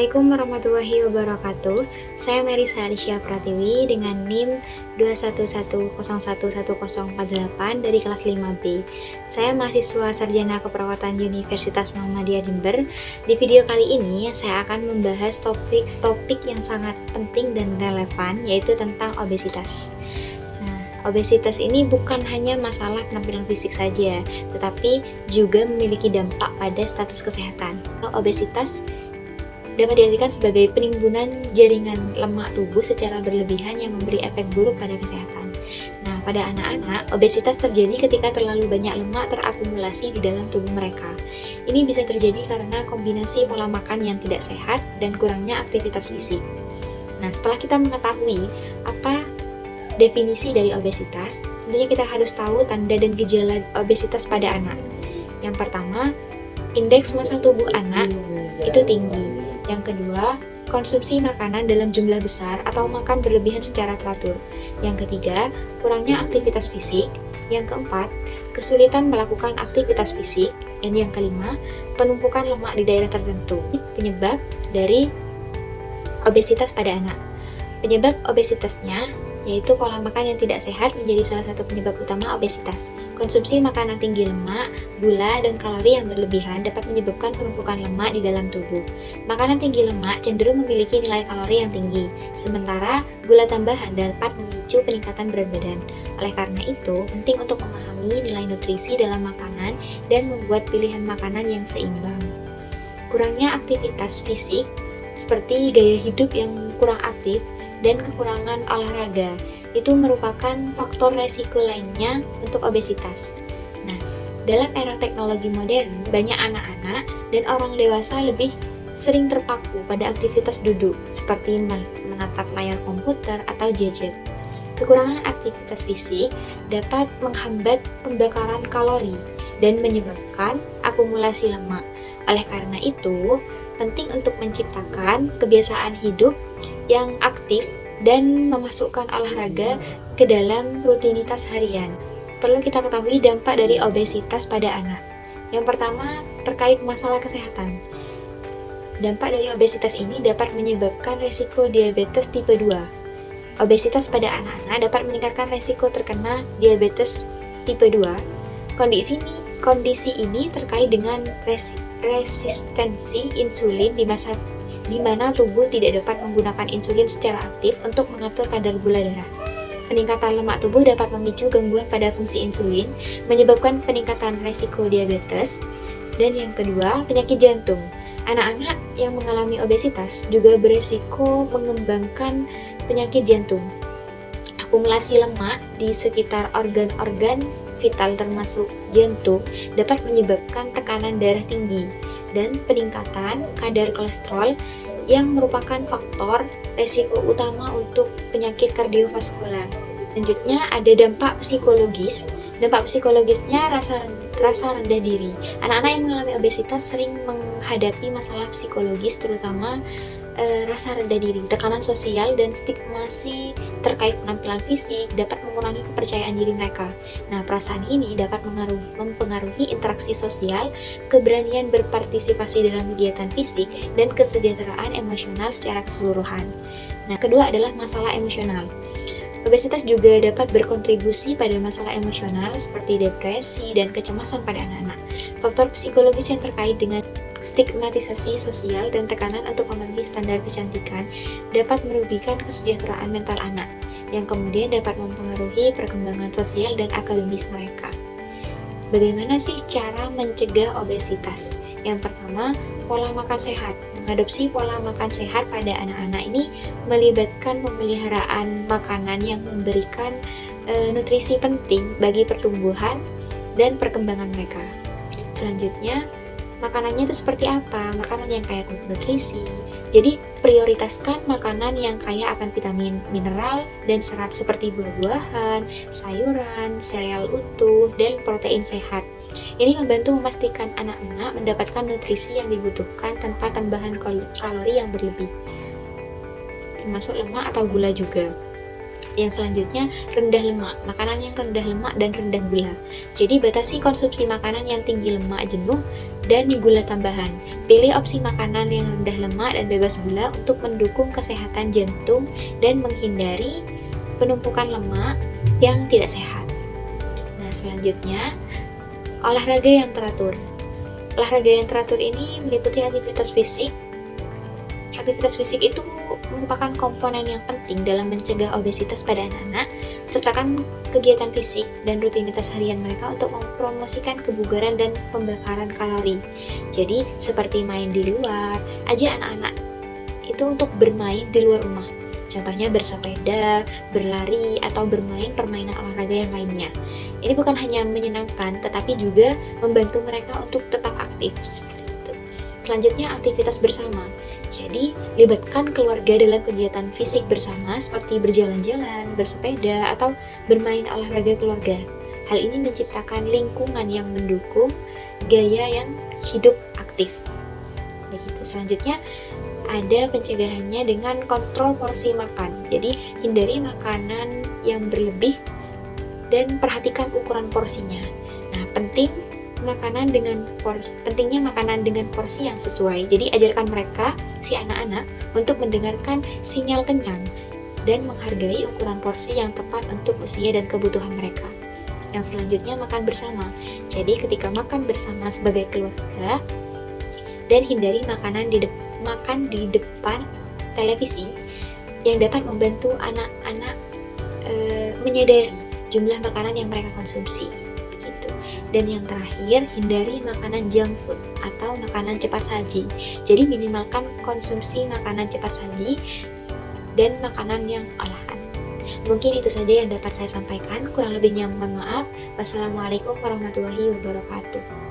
Assalamualaikum warahmatullahi wabarakatuh. Saya Merisa Alicia Pratiwi dengan NIM 211011048 dari kelas 5B. Saya mahasiswa Sarjana Keperawatan Universitas Muhammadiyah Jember. Di video kali ini saya akan membahas topik yang sangat penting dan relevan, yaitu tentang obesitas. Obesitas ini bukan hanya masalah penampilan fisik saja, tetapi juga memiliki dampak pada status kesehatan. Obesitas dapat diartikan sebagai penimbunan jaringan lemak tubuh secara berlebihan yang memberi efek buruk pada kesehatan. Nah, pada anak-anak, obesitas terjadi ketika terlalu banyak lemak terakumulasi di dalam tubuh mereka. Ini bisa terjadi karena kombinasi pola makan yang tidak sehat dan kurangnya aktivitas fisik. Nah, setelah kita mengetahui apa definisi dari obesitas, tentunya kita harus tahu tanda dan gejala obesitas pada anak. Yang pertama, indeks massa tubuh anak itu tinggi. Yang kedua, konsumsi makanan dalam jumlah besar atau makan berlebihan secara teratur. Yang ketiga, kurangnya aktivitas fisik. Yang keempat, kesulitan melakukan aktivitas fisik. Dan yang kelima, penumpukan lemak di daerah tertentu. Penyebab dari obesitas pada anak. Penyebab obesitasnya yaitu pola makan yang tidak sehat menjadi salah satu penyebab utama obesitas. Konsumsi makanan tinggi lemak, gula, dan kalori yang berlebihan dapat menyebabkan penumpukan lemak di dalam tubuh. Makanan tinggi lemak cenderung memiliki nilai kalori yang tinggi, sementara gula tambahan dapat memicu peningkatan berat badan. Oleh karena itu, penting untuk memahami nilai nutrisi dalam makanan dan membuat pilihan makanan yang seimbang. Kurangnya aktivitas fisik, seperti gaya hidup yang kurang aktif, dan kekurangan olahraga itu merupakan faktor resiko lainnya untuk obesitas. Nah, dalam era teknologi modern, banyak anak-anak dan orang dewasa lebih sering terpaku pada aktivitas duduk seperti menatap layar komputer atau gadget. Kekurangan aktivitas fisik dapat menghambat pembakaran kalori dan menyebabkan akumulasi lemak. Oleh karena itu, penting untuk menciptakan kebiasaan hidup yang aktif dan memasukkan olahraga ke dalam rutinitas harian. Perlu kita ketahui dampak dari obesitas pada anak. Yang pertama, terkait masalah kesehatan. Dampak dari obesitas ini dapat menyebabkan resiko diabetes tipe 2. Obesitas pada anak-anak dapat meningkatkan resiko terkena diabetes tipe 2. Kondisi ini terkait dengan resistensi insulin di mana tubuh tidak dapat menggunakan insulin secara aktif untuk mengatur kadar gula darah. Peningkatan lemak tubuh dapat memicu gangguan pada fungsi insulin, menyebabkan peningkatan resiko diabetes. Dan yang kedua, penyakit jantung. Anak-anak yang mengalami obesitas juga beresiko mengembangkan penyakit jantung. Akumulasi lemak di sekitar organ-organ vital termasuk jantung dapat menyebabkan tekanan darah tinggi dan peningkatan kadar kolesterol yang merupakan faktor resiko utama untuk penyakit kardiovaskular. Selanjutnya ada dampak psikologis. Dampak psikologisnya rasa rendah diri. Anak-anak yang mengalami obesitas sering menghadapi masalah psikologis, terutama rasa rendah diri, tekanan sosial, dan stigmasi terkait penampilan fisik dapat mengurangi kepercayaan diri mereka. Nah, perasaan ini dapat mempengaruhi interaksi sosial, keberanian berpartisipasi dalam kegiatan fisik, dan kesejahteraan emosional secara keseluruhan. Nah, kedua adalah masalah emosional. Obesitas juga dapat berkontribusi pada masalah emosional seperti depresi dan kecemasan pada anak-anak. Faktor psikologis yang terkait dengan stigmatisasi sosial dan tekanan untuk memenuhi standar kecantikan dapat merugikan kesejahteraan mental anak, yang kemudian dapat mempengaruhi perkembangan sosial dan akademis mereka. Bagaimana sih cara mencegah obesitas? Yang pertama, pola makan sehat. Mengadopsi pola makan sehat pada anak-anak ini melibatkan pemeliharaan makanan yang memberikan nutrisi penting bagi pertumbuhan dan perkembangan mereka. Selanjutnya, makanannya itu seperti apa? Makanan yang kaya nutrisi. Jadi, prioritaskan makanan yang kaya akan vitamin, mineral, dan serat seperti buah-buahan, sayuran, sereal utuh, dan protein sehat. Ini membantu memastikan anak-anak mendapatkan nutrisi yang dibutuhkan tanpa tambahan kalori yang berlebih, termasuk lemak atau gula juga. Yang selanjutnya, rendah lemak. Makanan yang rendah lemak dan rendah gula. Jadi batasi konsumsi makanan yang tinggi lemak jenuh dan gula tambahan. Pilih opsi makanan yang rendah lemak dan bebas gula untuk mendukung kesehatan jantung dan menghindari penumpukan lemak yang tidak sehat. Nah, selanjutnya, olahraga yang teratur. Olahraga yang teratur ini meliputi aktivitas fisik. Aktivitas fisik itu merupakan komponen yang penting dalam mencegah obesitas pada anak-anak. Sertakan kegiatan fisik dan rutinitas harian mereka untuk mempromosikan kebugaran dan pembakaran kalori. Jadi, seperti main di luar, ajak anak-anak itu untuk bermain di luar rumah. Contohnya bersepeda, berlari, atau bermain permainan olahraga yang lainnya. Ini bukan hanya menyenangkan, tetapi juga membantu mereka untuk tetap aktif. Seperti itu. Selanjutnya, aktivitas bersama. Jadi, libatkan keluarga dalam kegiatan fisik bersama seperti berjalan-jalan, bersepeda, atau bermain olahraga keluarga. Hal ini menciptakan lingkungan yang mendukung gaya yang hidup aktif. Begitu. Selanjutnya, ada pencegahannya dengan kontrol porsi makan. Jadi, hindari makanan yang berlebih dan perhatikan ukuran porsinya. Nah, pentingnya makanan dengan porsi yang sesuai. Jadi ajarkan mereka, si anak-anak, untuk mendengarkan sinyal kenyang dan menghargai ukuran porsi yang tepat untuk usia dan kebutuhan mereka. Yang selanjutnya, makan bersama. Jadi ketika makan bersama sebagai keluarga, dan hindari makan di depan televisi yang dapat membantu anak-anak menyadari jumlah makanan yang mereka konsumsi. Dan yang terakhir, hindari makanan junk food atau makanan cepat saji. Jadi minimalkan konsumsi makanan cepat saji dan makanan yang olahan. Mungkin itu saja yang dapat saya sampaikan. Kurang lebihnya mohon maaf. Wassalamualaikum warahmatullahi wabarakatuh.